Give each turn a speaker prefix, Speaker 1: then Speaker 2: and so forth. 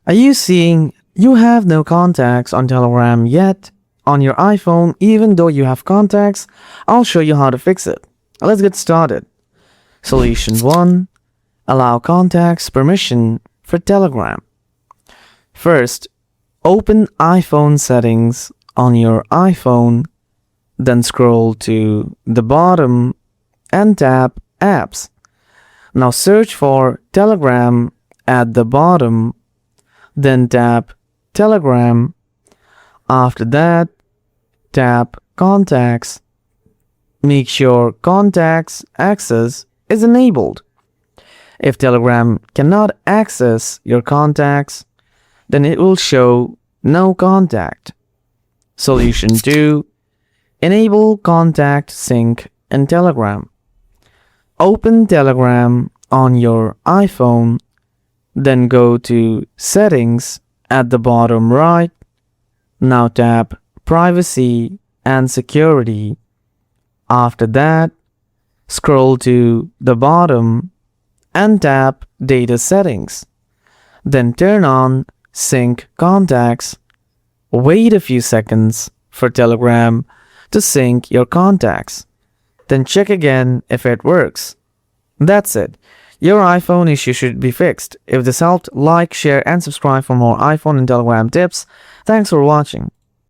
Speaker 1: Are you seeing you have no contacts on Telegram yet on your iPhone even though you have contacts? I'll show you how to fix it. Let's get started. Solution 1. Allow contacts permission for Telegram. First, open iPhone settings on your iPhone, then scroll to the bottom and tap Apps. Now search for Telegram at the bottom, then tap Telegram. After that, tap Contacts. Make sure Contacts access is enabled. If Telegram cannot access your contacts, then it will show no contact. Solution 2. Enable contact sync in Telegram. Open Telegram on your iPhone, then go to Settings at the bottom right. Now tap Privacy and Security. After that, scroll to the bottom and tap Data Settings. Then turn on Sync Contacts. Wait a few seconds for Telegram to sync your contacts. Then check again if it works. That's it. Your iPhone issue should be fixed. If this helped, like, share, and subscribe for more iPhone and Telegram tips. Thanks for watching.